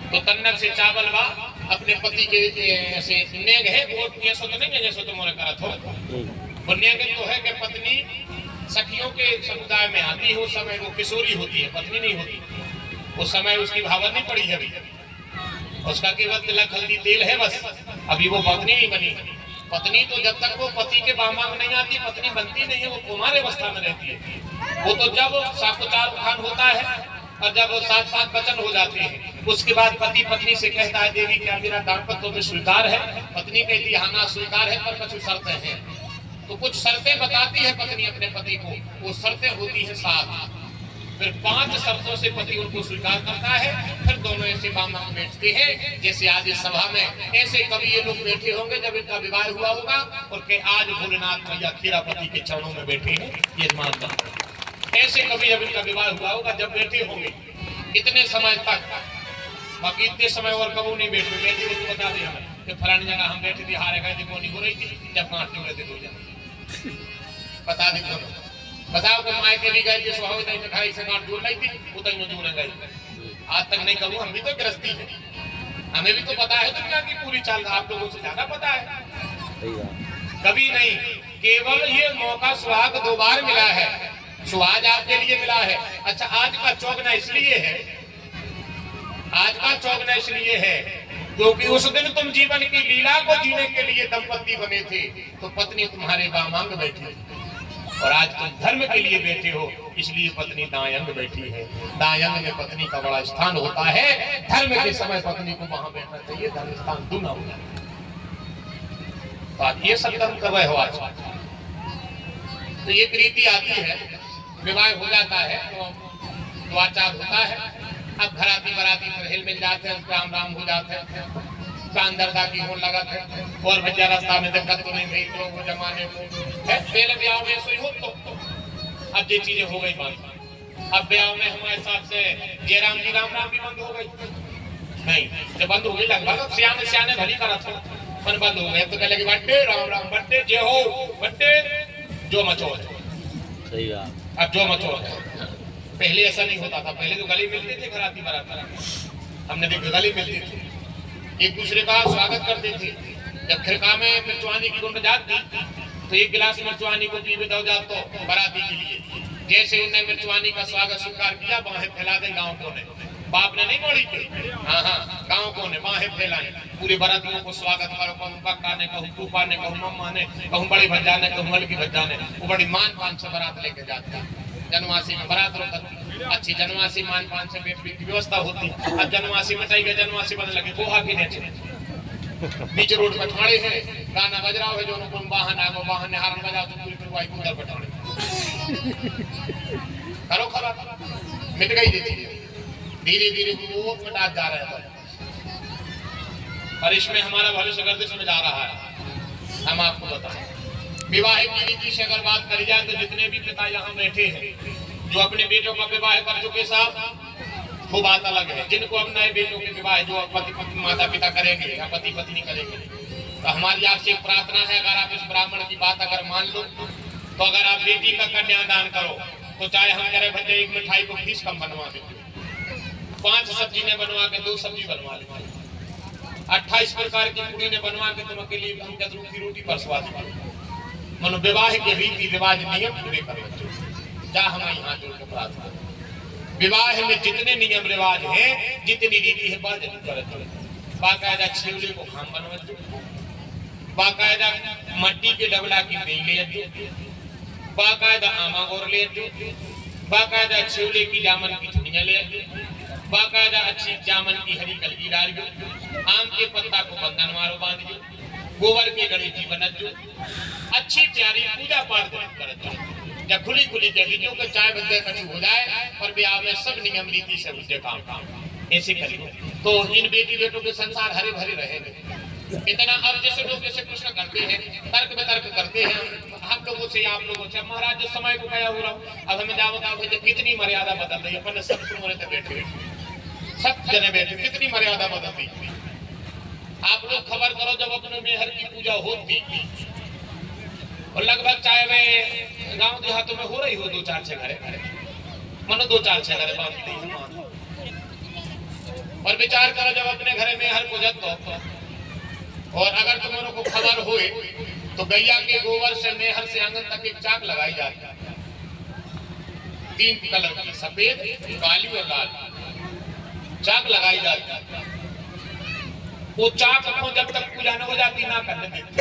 तो तन्नक से चावल बा अपने पति के ऐसे नेग है वो ऐसा तो नहीं है जैसे तुम करत हो। वो नेग तो है कि पत्नी सखियों के समुदाय में आती है, उस समय वो किशोरी होती है, पत्नी नहीं होती। उस समय उसकी भावना नहीं पड़ी है, अभी उसका केवल तिलक हल्दी तेल है बस, अभी वो पत्नी नहीं बनी। पत्नी तो जब तक वो पति के बामांग नहीं आती पत्नी बनती नहीं है, वो कुमार अवस्था में रहती है। वो तो जब साक्षात खान होता है और जब वो साथ साथ वचन हो जाते हैं, उसके बाद पति पत्नी से कहता है देवी क्या मेरा दाम्पत्य में स्वीकार है? पत्नी कहती है हाँ ना स्वीकार है पर कुछ शर्तें हैं। तो कुछ शर्तें बताती है पत्नी अपने पति को, वो शर्तें होती है 7। फिर 5 शर्तों से पति उनको स्वीकार करता है। फिर दोनों ऐसे बामांग बैठते हैं जैसे आज इस सभा में ऐसे कभी ये लोग बैठे होंगे जब इनका विवाह हुआ होगा और के आज भोलेनाथ मैया खीरापति के चरणों में बैठे हैं यजमान बन। ऐसे कभी जब इनका विवाह हुआ होगा जब बैठे होंगे इतने समय तक, बाकी इतने समय और कबू नहीं बैठे। बैठे तो बता दिया कि फलानी जगह हम बैठे थे, हारे गए थे, कौन हो रही थी, जब गांठ जोड़े थे 2 जने बता दी दोनों। बताओ कि माय के भी गए थे सुहाव नहीं दिखाई से गांठ जोड़ लाई थी, उतई में जोड़े गए। आज तक नहीं कहूँ, हम भी तो गृहस्थी है, हमें भी तो पता है दुनिया की पूरी चाल, आप लोगों से ज्यादा पता है। कभी नहीं, केवल ये मौका सुहाग 2 बार मिला है, सुहाग आपके लिए मिला है। अच्छा आज का चौगना इसलिए है, आज का चौगना इसलिए है क्योंकि उस दिन तुम जीवन की लीला को जीने के लिए दंपति बने थे, तो पत्नी तुम्हारे बामांग बैठी थी। और आज तुम धर्म के लिए बैठे हो, इसलिए पत्नी दायंग बैठी है। दायंग में पत्नी का बड़ा स्थान होता है, धर्म के समय पत्नी को वहां बैठना चाहिए, धर्म स्थान दूना हो जाए। तो आज ये सब कर्म कर रहे हो आज। तो ये रीति आती है, विवाह हो जाता है तो द्वाचार होता है। अब घराती बराती हिल मिल जाते हैं, राम राम हो जाते हैं, अंदरदा की होने लगा था और भैया रास्ता में दिक्कत तो नहीं गई तो वो जमाने को है पहले ब्याह में ऐसे ही हो। तो अब ये चीजें हो गई बात, अब ब्याह में हमारे साथ से ये राम जी राम राम भी बंद हो गई। नहीं जब बंद हो गई लगभग सियाने सियाने भली करा था मन बंद हो गए तो कह लगे बट्टे राम राम बट्टे जे हो बट्टे जो मचो सही है। अब जो मचो पहले ऐसा नहीं होता था, पहले तो गली मिलते थे घराती बराती, हमने देखा गली मिलती थी, एक दूसरे का स्वागत करते थे। जब खिरका में मिर्चवानी की गुंड जाती तो 1 गिलास मिर्चवानी को पीवे दो जा तो बराती के लिए जैसे उन्हें मिर्चवानी का स्वागत स्वीकार किया, बाहें फैला दे गांव को ने, बाप ने नहीं बोली थी, हाँ हाँ गांव को ने बाहें फैलाई, पूरे बरातियों को स्वागत करो, कहूँ पक्का ने कहूँ तूफा ने कहूँ मम्मा ने कहूँ बड़ी भज्जा ने कहूँ मलकी भज्जा ने, वो बड़ी मान पान से बारात लेके जाती। जनवासी में बारात रोकती, अच्छी जनवासी मान पान से बैठ की व्यवस्था होती। अब जनवासी मिटाई गई, जनवासी बनने लगे गोहा की बीच रोड पर ठाड़े है, गाना बज रहा है जो कौन वाहन आगो वाहन ने हारन बजाओ तो पूरी करवाई उधर बैठाने करो खबर मिट गई थी, धीरे धीरे वो मिटा जा रहा है। और इसमें हमारा भविष्य गर्दिश में जा रहा है। हम आपको बताएं विवाह की रीति से अगर बात करी जाए तो जितने भी पिता यहाँ बैठे हैं जो अपने बेटों का विवाह कर चुके साहब वो बात अलग है। जिनको अब नए बेटों के विवाह जो पति माता पिता करेंगे या पति पत्नी करेंगे, तो हमारी आपसे एक प्रार्थना है, अगर आप इस ब्राह्मण की बात अगर मान लो तो अगर आप बेटी का कन्यादान करो तो चाहे हम कह रहे भैया 1 मिठाई को फीस कम बनवा दे, 5 सब्जी ने बनवा के 2 सब्जी बनवा ले, 28 प्रकार की पूरी ने बनवा के तुम अकेले हम की रोटी परसवा दे। मनो विवाह के रीति रिवाज नियम पूरे करो। जा हम यहाँ जोड़ के प्रार्थना, विवाह में जितने नियम रिवाज हैं जितनी रीति है बाकायदा छिवले को खाम बनवा, बाकायदा मट्टी के डबला की बेल ले, बाकायदा आमा गोर ले, बाकायदा छिवले की जामन की धुनिया ले, बाकायदा अच्छी जामन की हरी कलगी डाल दो, आम के पत्ता को बंधन मारो बांध दो, गोबर के गणेश बना दो, अच्छी प्यारी पूजा पाठ कर दो। जब खुली खुली जगह जो चाय बंदे कछु हो जाए और ब्याह में सब नियम रीति से उनके काम ऐसे करिए तो इन बेटी बेटों के संसार हरे भरे रहेंगे। इतना अब जैसे लोग जैसे प्रश्न करते हैं, तर्क में तर्क करते हैं हम लोगों से आप लोगों से, महाराज जो समय को कया हो रहा हूँ अब हमें जाओ बताओ कितनी मर्यादा बदल रही है। अपन सब सुनने बैठे सब जने बैठे कितनी मर्यादा बदल रही। आप लोग खबर करो जब अपने मेहर की पूजा होती और लगभग चाहे वे गांव देहातों में हो रही हो 2-4 घरे मनो 2-4 घरे बांधती और और विचार करो जब अपने घरे में हर पूजत हो और अगर तुम को खबर हुए तो गैया के गोबर से मेहर से आंगन तक एक चाक लगाई जाती है, 3 कलर की, सफेद, काली और लाल चाक लगाई जाती है। वो चाक को जब तक पूजा न हो जाती ना करने देते।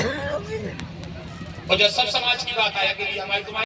और जब सब समाज की बात आया कि हमारी तुम्हारी